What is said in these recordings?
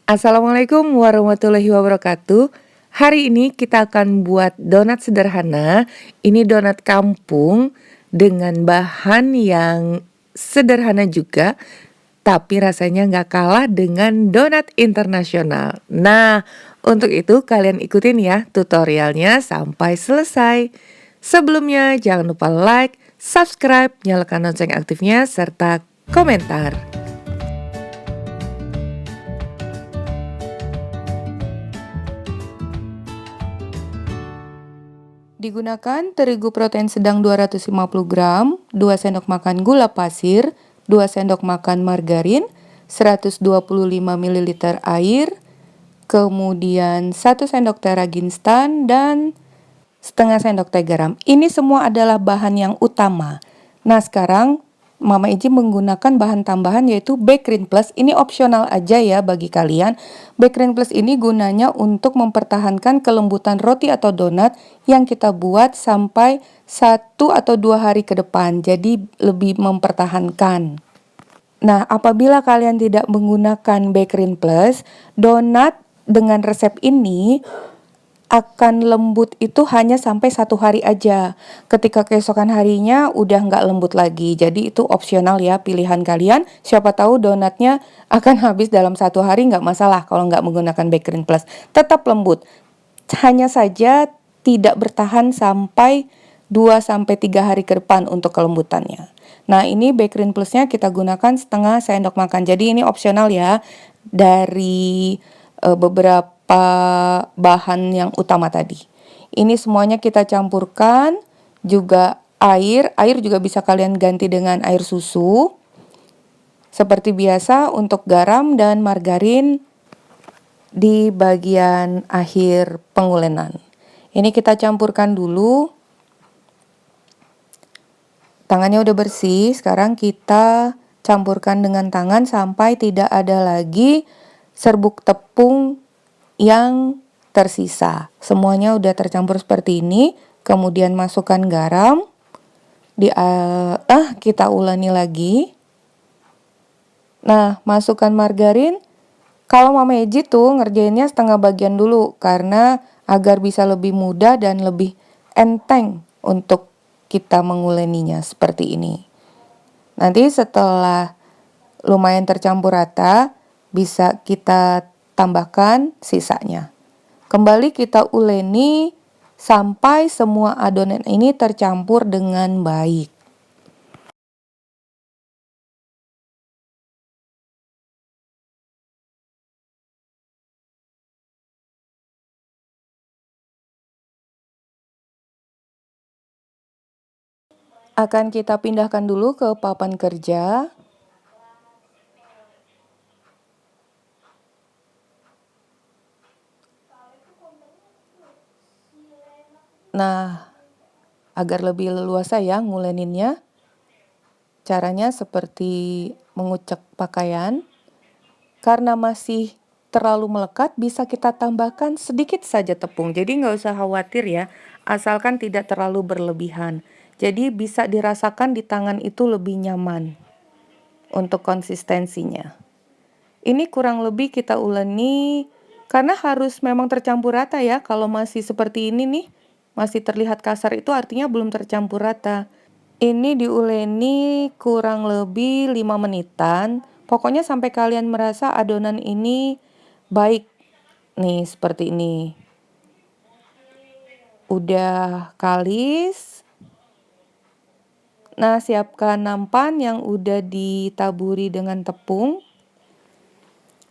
Assalamualaikum warahmatullahi wabarakatuh. Hari ini kita akan buat donat sederhana. Ini donat kampung dengan bahan yang sederhana juga, tapi rasanya nggak kalah dengan donat internasional. Nah, untuk itu kalian ikutin ya tutorialnya sampai selesai. Sebelumnya jangan lupa like, subscribe, nyalakan lonceng aktifnya, serta komentar. Digunakan terigu protein sedang 250 gram, 2 sendok makan gula pasir, 2 sendok makan margarin, 125 ml air, kemudian 1 sendok teh ragi instan, dan setengah sendok teh garam. Ini semua adalah bahan yang utama. Nah, sekarang Mama Iji menggunakan bahan tambahan yaitu Bakerin Plus. Ini opsional aja ya bagi kalian. Bakerin Plus ini gunanya untuk mempertahankan kelembutan roti atau donat yang kita buat sampai 1 atau 2 hari ke depan. Jadi lebih mempertahankan. Nah, apabila kalian tidak menggunakan Bakerin Plus, donat dengan resep ini akan lembut itu hanya sampai 1 hari aja. Ketika keesokan harinya udah nggak lembut lagi. Jadi itu opsional ya pilihan kalian. Siapa tahu donatnya akan habis dalam 1 hari, nggak masalah kalau nggak menggunakan Bakerin Plus. Tetap lembut. Hanya saja tidak bertahan sampai 2 sampai 3 hari ke depan untuk kelembutannya. Nah, ini Bakerin Plusnya kita gunakan setengah sendok makan. Jadi ini opsional ya dari beberapa bahan yang utama tadi. Ini semuanya kita campurkan, juga air juga bisa kalian ganti dengan air susu. Seperti biasa untuk garam dan margarin di bagian akhir pengulenan. Ini kita campurkan dulu. Tangannya udah bersih, sekarang kita campurkan dengan tangan sampai tidak ada lagi serbuk tepung yang tersisa. Semuanya udah tercampur seperti ini. Kemudian masukkan garam. Kita ulangi lagi. Nah, masukkan margarin. Kalau Mama Eji tuh ngerjainnya setengah bagian dulu karena agar bisa lebih mudah dan lebih enteng untuk kita menguleninya seperti ini. Nanti setelah lumayan tercampur rata, bisa kita tambahkan sisanya. Kembali kita uleni sampai semua adonan ini tercampur dengan baik. Akan kita pindahkan dulu ke papan kerja. Nah, agar lebih leluasa ya nguleninnya, caranya seperti mengucek pakaian. Karena masih terlalu melekat, bisa kita tambahkan sedikit saja tepung. Jadi nggak usah khawatir ya, asalkan tidak terlalu berlebihan. Jadi bisa dirasakan di tangan itu lebih nyaman untuk konsistensinya. Ini kurang lebih kita uleni karena harus memang tercampur rata ya. Kalau masih seperti ini nih, masih terlihat kasar itu artinya belum tercampur rata. Ini diuleni kurang lebih 5 menitan. Pokoknya sampai kalian merasa adonan ini baik. Nih, seperti ini. Udah kalis. Nah, siapkan nampan yang udah ditaburi dengan tepung.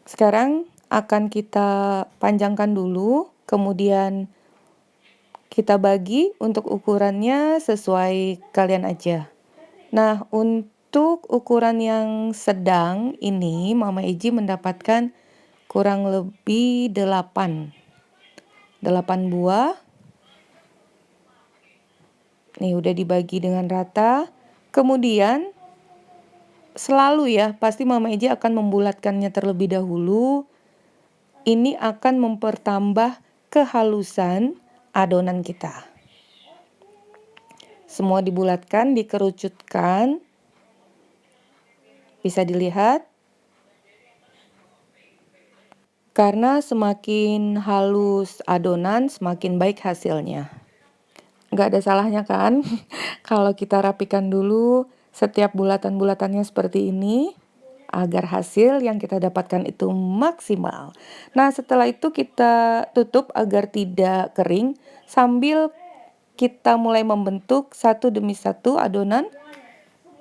Sekarang akan kita panjangkan dulu, kemudian kita bagi untuk ukurannya sesuai kalian aja. Nah, untuk ukuran yang sedang ini Mama Iji mendapatkan kurang lebih 8 buah. Nih udah dibagi dengan rata. Kemudian selalu ya, pasti Mama Iji akan membulatkannya terlebih dahulu. Ini akan mempertambah kehalusan adonan kita. Semua dibulatkan, dikerucutkan. Bisa dilihat. Karena semakin halus adonan, semakin baik hasilnya. Nggak ada salahnya kan? Kalau kita rapikan dulu setiap bulatan-bulatannya seperti ini, agar hasil yang kita dapatkan itu maksimal. Nah, setelah itu kita tutup agar tidak kering, sambil kita mulai membentuk satu demi satu adonan.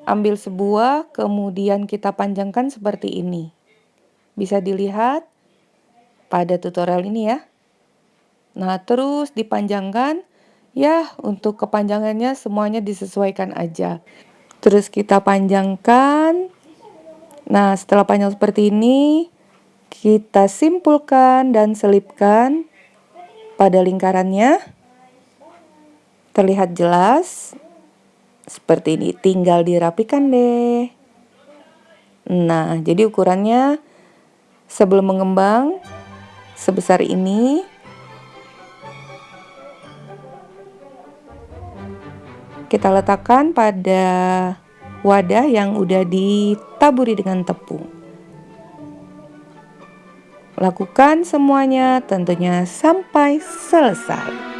Ambil sebuah, kemudian kita panjangkan seperti ini. Bisa dilihat pada tutorial ini ya. Nah, terus dipanjangkan. Ya, untuk kepanjangannya semuanya disesuaikan aja. Terus kita panjangkan. Nah, setelah panjang seperti ini, kita simpulkan dan selipkan pada lingkarannya. Terlihat jelas. Seperti ini, tinggal dirapikan deh. Nah, jadi ukurannya sebelum mengembang sebesar ini. Kita letakkan pada wadah yang udah ditaburi dengan tepung. Lakukan semuanya tentunya sampai selesai.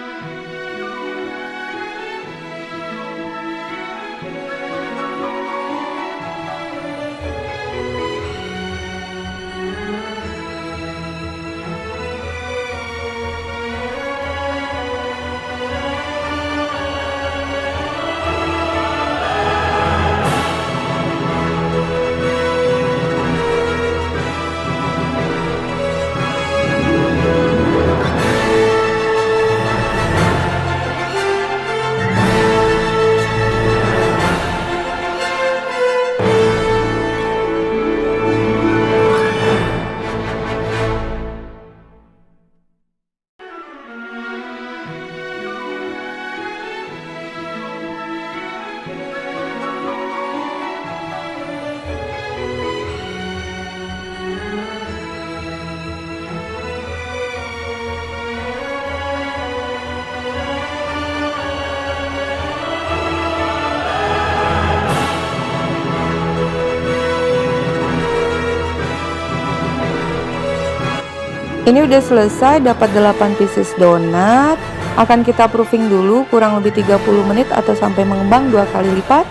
Ini udah selesai, dapat 8 pieces donat. Akan kita proofing dulu kurang lebih 30 menit atau sampai mengembang 2 kali lipat,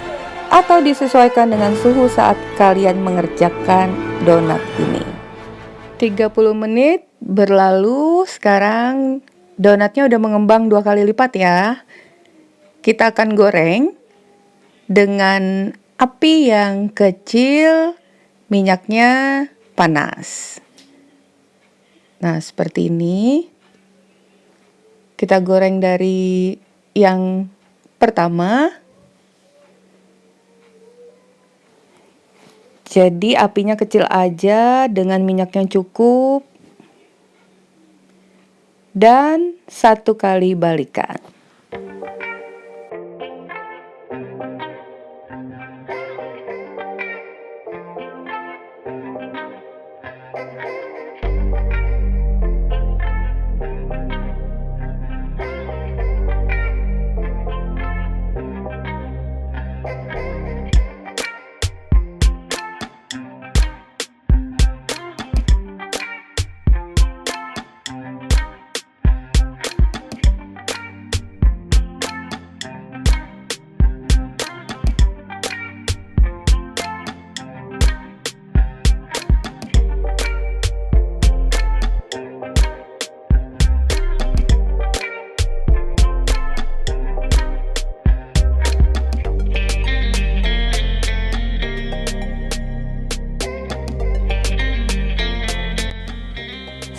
atau disesuaikan dengan suhu saat kalian mengerjakan donat ini. 30 menit berlalu, sekarang donatnya udah mengembang 2 kali lipat ya. Kita akan goreng dengan api yang kecil, minyaknya panas. Nah, seperti ini. Kita goreng dari yang pertama. Jadi apinya kecil aja dengan minyaknya cukup. Dan 1 kali balikan.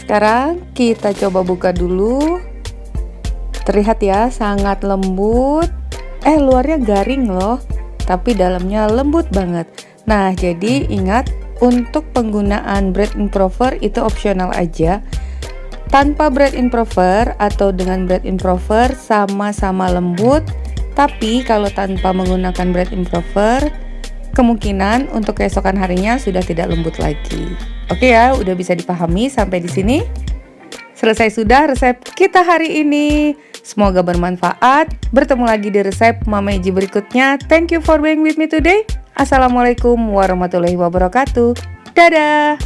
Sekarang kita coba buka dulu. Terlihat ya, sangat lembut. Luarnya garing loh, tapi dalamnya lembut banget. Nah, jadi ingat, untuk penggunaan bread improver itu opsional aja. Tanpa bread improver atau dengan bread improver sama-sama lembut. Tapi kalau tanpa menggunakan bread improver, kemungkinan untuk keesokan harinya sudah tidak lembut lagi. Oke ya, udah bisa dipahami sampai di sini. Selesai sudah resep kita hari ini. Semoga bermanfaat. Bertemu lagi di resep Mama Eji berikutnya. Thank you for being with me today. Assalamualaikum warahmatullahi wabarakatuh. Dadah.